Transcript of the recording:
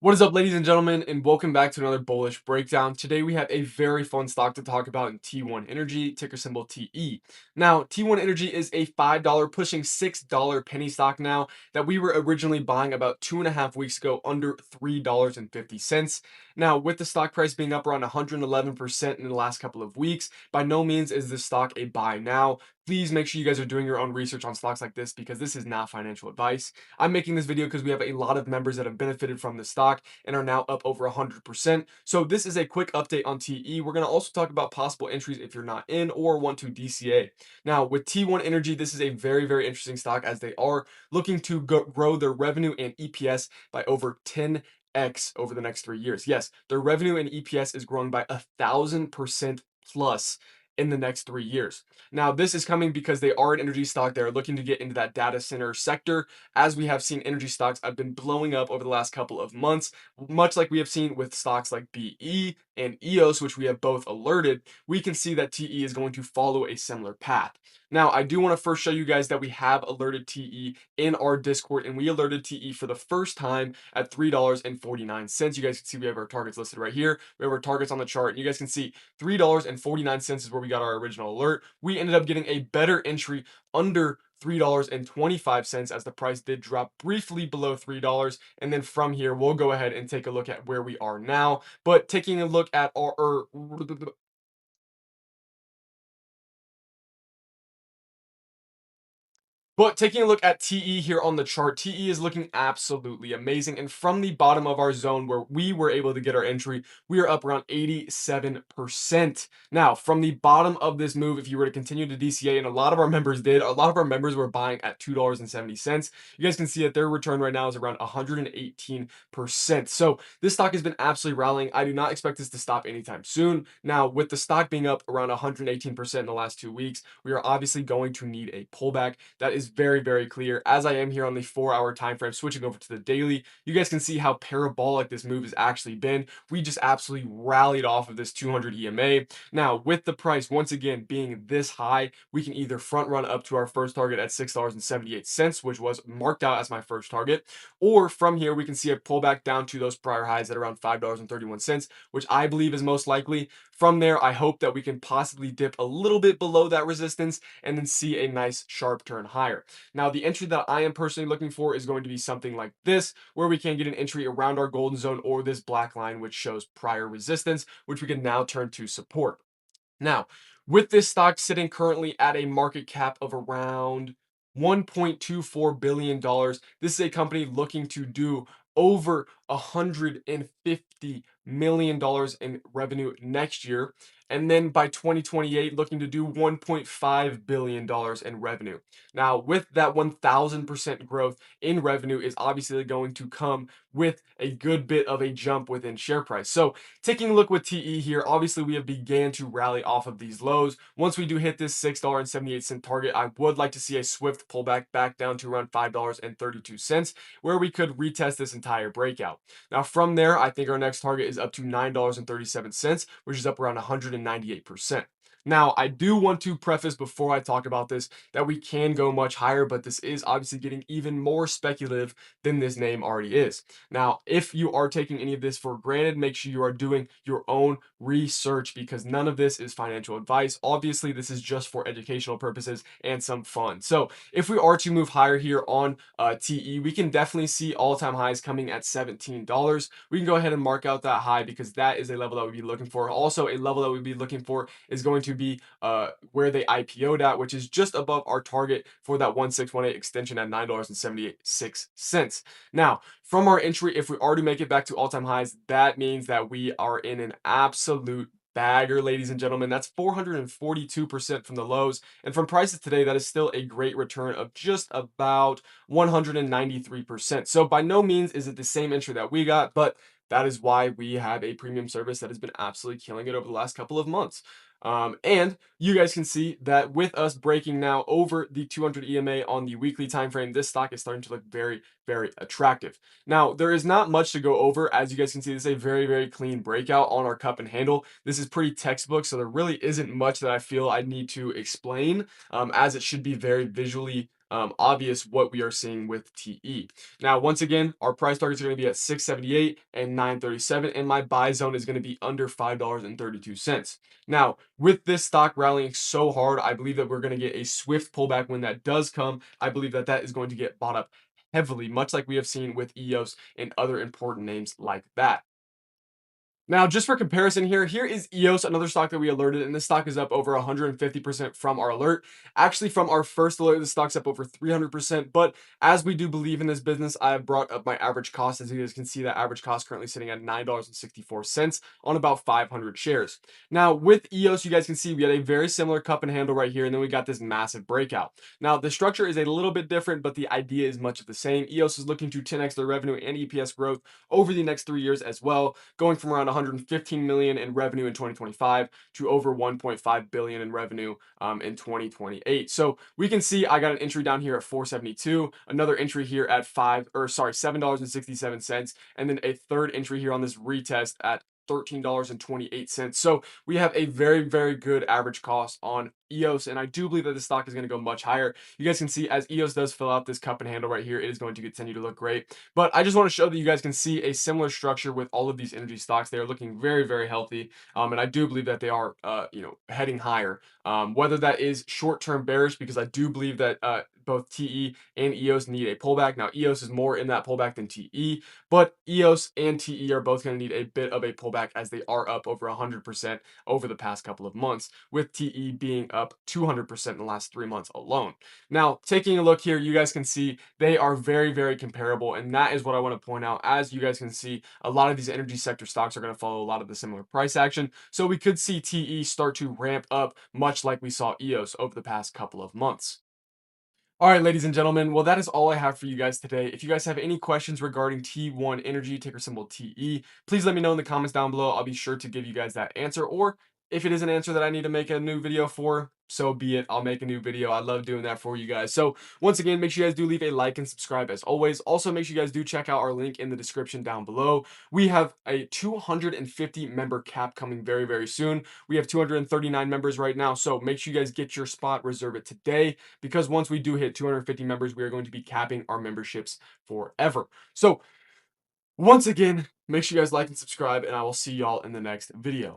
What is up, ladies and gentlemen, and welcome back to another bullish breakdown. Today we have a very fun stock to talk about in T1 Energy, ticker symbol TE. Now, T1 Energy is a $5 pushing $6 penny stock now that we were originally buying about 2.5 weeks ago under $3.50. Now, with the stock price being up around 111% in the last couple of weeks, by no means is this stock a buy now. Please make sure you guys are doing your own research on stocks like this because this is not financial advice. I'm making this video because we have a lot of members that have benefited from this stock and are now up over 100%. So this is a quick update on TE. We're going to also talk about possible entries if you're not in or want to DCA. Now with T1 Energy, this is a very interesting stock as they are looking to grow their revenue and EPS by over 10x over the next 3 years. Yes, their revenue and EPS is growing by 1,000% plus in the next 3 years. Now, this is coming because they are an energy stock. They're looking to get into that data center sector. As we have seen, energy stocks have been blowing up over the last couple of months, much like we have seen with stocks like BE and EOS, which we have both alerted. We can see that TE is going to follow a similar path. Now, I do want to first show you guys that we have alerted TE in our Discord, and we alerted TE for the first time at $3.49. You guys can see we have our targets listed right here. We have our targets on the chart, and you guys can see $3.49 is where we got our original alert. We ended up getting a better entry under $3.25 as the price did drop briefly below $3. And then from here, we'll go ahead and take a look at where we are now. But taking a look at our But taking a look at TE here on the chart, TE is looking absolutely amazing. And from the bottom of our zone where we were able to get our entry, we are up around 87%. Now, from the bottom of this move, if you were to continue to DCA, and a lot of our members did, a lot of our members were buying at $2.70. You guys can see that their return right now is around 118%. So this stock has been absolutely rallying. I do not expect this to stop anytime soon. Now, with the stock being up around 118% in the last 2 weeks, we are obviously going to need a pullback. That is very clear. As I am here on the 4-hour time frame, switching over to the daily, you guys can see how parabolic this move has actually been. We just absolutely rallied off of this 200 EMA. Now, with the price once again being this high, we can either front run up to our first target at $6.78, which was marked out as my first target, or from here we can see a pullback down to those prior highs at around $5.31, which I believe is most likely. From there, I hope that we can possibly dip a little bit below that resistance and then see a nice sharp turn higher. Now, the entry that I am personally looking for is going to be something like this, where we can get an entry around our golden zone or this black line, which shows prior resistance, which we can now turn to support. Now, with this stock sitting currently at a market cap of around $1.24 billion, this is a company looking to do over $150 million in revenue next year. And then by 2028, looking to do $1.5 billion in revenue. Now, with that 1000% growth in revenue is obviously going to come with a good bit of a jump within share price. So taking a look with TE here, obviously we have began to rally off of these lows. Once we do hit this $6.78 target, I would like to see a swift pullback back down to around $5.32, where we could retest this entire breakout. Now from there, I think our next target is up to $9.37, which is up around 198%. Now, I do want to preface before I talk about this that we can go much higher, but this is obviously getting even more speculative than this name already is. Now, if you are taking any of this for granted, make sure you are doing your own research because none of this is financial advice. Obviously, this is just for educational purposes and some fun. So if we are to move higher here on TE, we can definitely see all-time highs coming at $17. We can go ahead and mark out that high because that is a level that we'd be looking for. Also, a level that we'd be looking for is going to be where they IPO'd at, which is just above our target for that 1618 extension at $9.76. Now, from our entry, if we already make it back to all-time highs, that means that we are in an absolute bagger, ladies and gentlemen. That's 442% from the lows. And from prices today, that is still a great return of just about 193%. So by no means is it the same entry that we got, but that is why we have a premium service that has been absolutely killing it over the last couple of months. And you guys can see that with us breaking now over the 200 EMA on the weekly time frame, this stock is starting to look very attractive. Now, there is not much to go over. As you guys can see, this is a very clean breakout on our cup and handle. This is pretty textbook, so there really isn't much that I feel I need to explain, as it should be very visually obvious what we are seeing with TE. Now, once again, our price targets are going to be at 678 and 937, and my buy zone is going to be under $5.32. Now, with this stock rallying so hard, I believe that we're going to get a swift pullback when that does come. I believe that that is going to get bought up heavily, much like we have seen with EOS and other important names like that. Now, just for comparison here, here is EOS, another stock that we alerted, and this stock is up over 150% from our alert. Actually, from our first alert, the stock's up over 300%, but as we do believe in this business, I have brought up my average cost. As you guys can see, that average cost currently sitting at $9.64 on about 500 shares. Now, with EOS, you guys can see we had a very similar cup and handle right here, and then we got this massive breakout. Now, the structure is a little bit different, but the idea is much of the same. EOS is looking to 10x their revenue and EPS growth over the next 3 years as well, going from around 115 million in revenue in 2025 to over 1.5 billion in revenue in 2028. So we can see I got an entry down here at 472, another entry here at $7.67, and then a third entry here on this retest at $13.28. So we have a very, very good average cost on EOS, and I do believe that the stock is going to go much higher. You guys can see as EOS does fill out this cup and handle right here, it is going to continue to look great. But I just want to show that you guys can see a similar structure with all of these energy stocks. They are looking very, very healthy, and I do believe that they are, heading higher. Whether that is short-term bearish, because I do believe that both TE and EOS need a pullback. Now, EOS is more in that pullback than TE, but EOS and TE are both going to need a bit of a pullback as they are up over 100% over the past couple of months, with TE being up 200% in the last 3 months alone. Now, taking a look here, you guys can see they are very, very comparable, and that is what I want to point out. As you guys can see, a lot of these energy sector stocks are going to follow a lot of the similar price action, so we could see TE start to ramp up much like we saw EOS over the past couple of months. All right, ladies and gentlemen, well, that is all I have for you guys today. If you guys have any questions regarding T1 Energy, ticker symbol TE, please let me know in the comments down below. I'll be sure to give you guys that answer. Or if it is an answer that I need to make a new video for, so be it. I'll make a new video. I love doing that for you guys. So once again, make sure you guys do leave a like and subscribe as always. Also, make sure you guys do check out our link in the description down below. We have a 250 member cap coming very, very soon. We have 239 members right now. So make sure you guys get your spot, reserve it today, because once we do hit 250 members, we are going to be capping our memberships forever. So once again, make sure you guys like and subscribe, and I will see y'all in the next video.